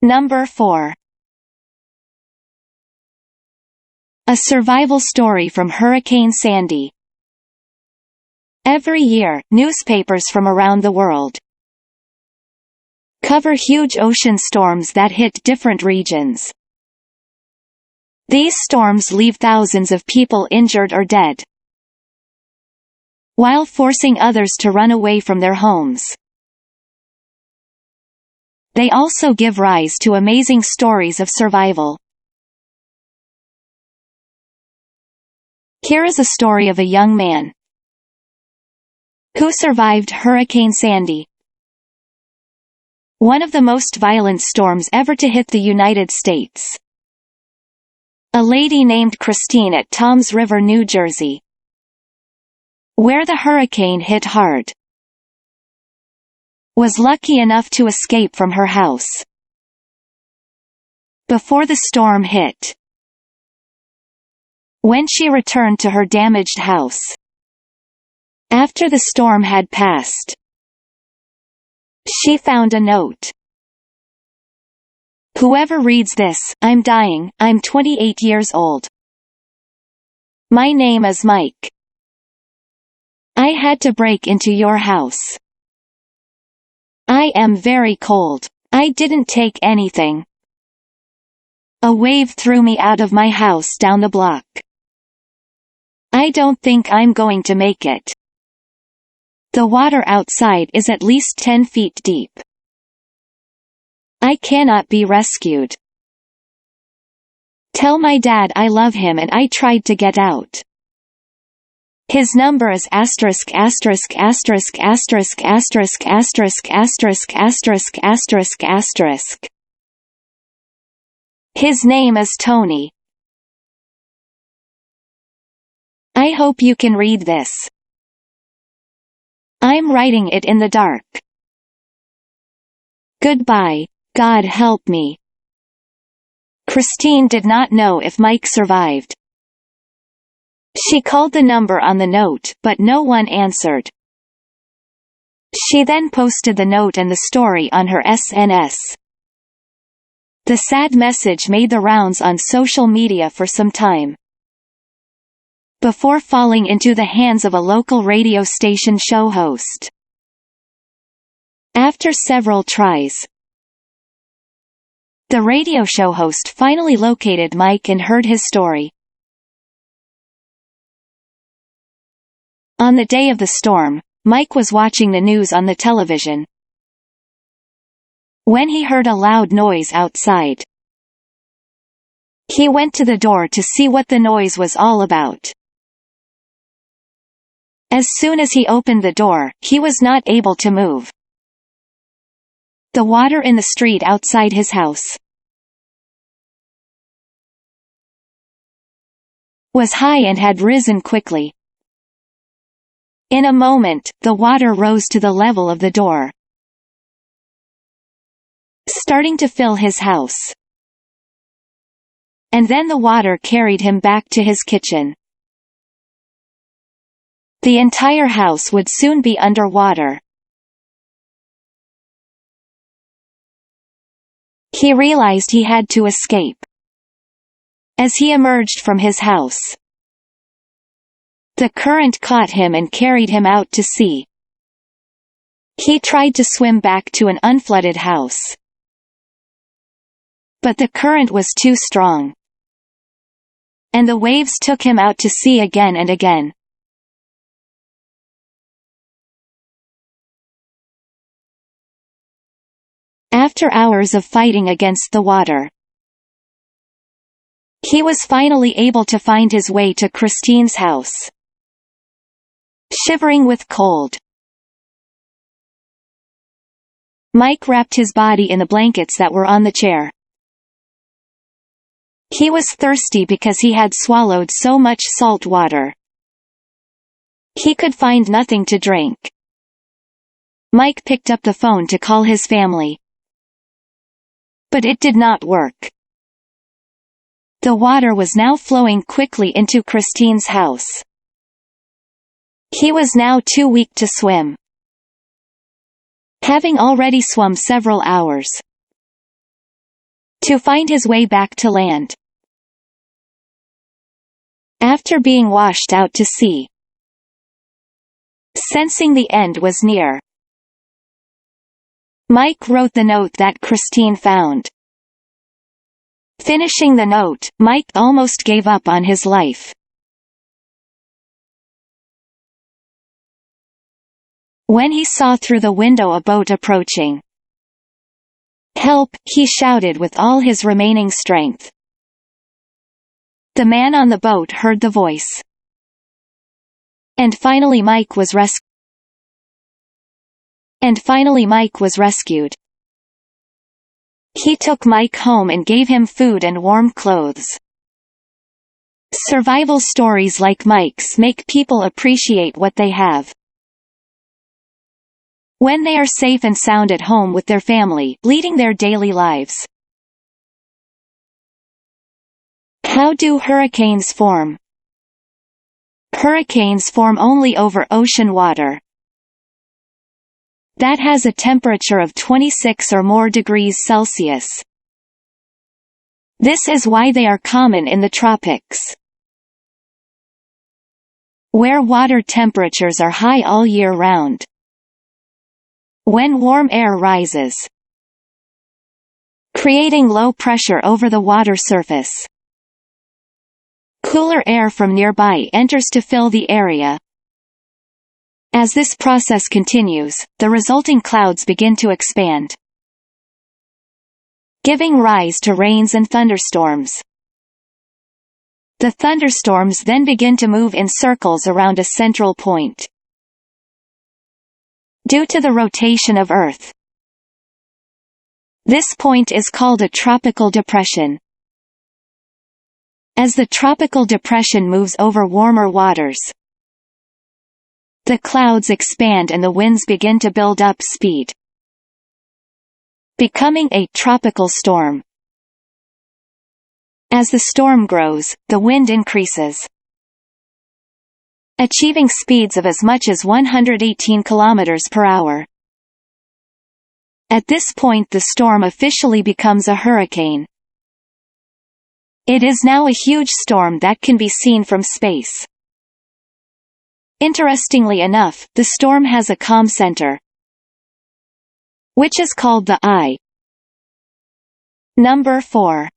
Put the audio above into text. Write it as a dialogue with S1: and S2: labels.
S1: Number 4. A survival story from Hurricane Sandy. Every year, newspapers from around the world cover huge ocean storms that hit different regions. These storms leave thousands of people injured or dead, while forcing others to run away from their homes. They also give rise to amazing stories of survival. Here is a story of a young man who survived Hurricane Sandy, one of the most violent storms ever to hit the United States. A lady named Christine at Toms River, New Jersey, where the hurricane hit hard, was lucky enough to escape from her house before the storm hit. When she returned to her damaged house after the storm had passed, she found a note. "Whoever reads this, I'm dying, I'm 28 years old. My name is Mike. I had to break into your house. I am very cold. I didn't take anything. A wave threw me out of my house down the block. I don't think I'm going to make it. The water outside is at least 10 feet deep. I cannot be rescued. Tell my dad I love him and I tried to get out. His number is asterisk asterisk asterisk asterisk asterisk asterisk asterisk asterisk asterisk asterisk. His name is Tony. I hope you can read this. I'm writing it in the dark. Goodbye. God help me." Christine did not know if Mike survived. She called the number on the note, but no one answered. She then posted the note and the story on her SNS. The sad message made the rounds on social media for some time, before falling into the hands of a local radio station show host. After several tries, the radio show host finally located Mike and heard his story. On the day of the storm, Mike was watching the news on the television when he heard a loud noise outside. He went to the door to see what the noise was all about. As soon as he opened the door, he was not able to move. The water in the street outside his house was high and had risen quickly. In a moment, the water rose to the level of the door, starting to fill his house. And then the water carried him back to his kitchen. The entire house would soon be under water. He realized he had to escape. As he emerged from his house, the current caught him and carried him out to sea. He tried to swim back to an unflooded house, but the current was too strong, and the waves took him out to sea again and again. After hours of fighting against the water, he was finally able to find his way to Christine's house. Shivering with cold, Mike wrapped his body in the blankets that were on the chair. He was thirsty because he had swallowed so much salt water. He could find nothing to drink. Mike picked up the phone to call his family, but it did not work. The water was now flowing quickly into Christine's house. He was now too weak to swim, having already swum several hours. to find his way back to land. After being washed out to sea, sensing the end was near, Mike wrote the note that Christine found. Finishing the note, Mike almost gave up on his life. When he saw through the window a boat approaching. "Help!" he shouted with all his remaining strength. The man on the boat heard the voice. And finally Mike was rescued. He took Mike home and gave him food and warm clothes. Survival stories like Mike's make people appreciate what they have. When they are safe and sound at home with their family, leading their daily lives. How do hurricanes form? Hurricanes form only over ocean water that has a temperature of 26 or more degrees Celsius. This is why they are common in the tropics, where water temperatures are high all year round. When warm air rises, creating low pressure over the water surface, cooler air from nearby enters to fill the area. As this process continues, the resulting clouds begin to expand, giving rise to rains and thunderstorms. The thunderstorms then begin to move in circles around a central point. Due to the rotation of Earth, this point is called a tropical depression. As the tropical depression moves over warmer waters, the clouds expand and the winds begin to build up speed, becoming a tropical storm. As the storm grows, the wind increases, achieving speeds of as much as 118 kilometers per hour. At this point the storm officially becomes a hurricane. It is now a huge storm that can be seen from space. Interestingly enough, the storm has a calm center, which is called the eye. Number 4.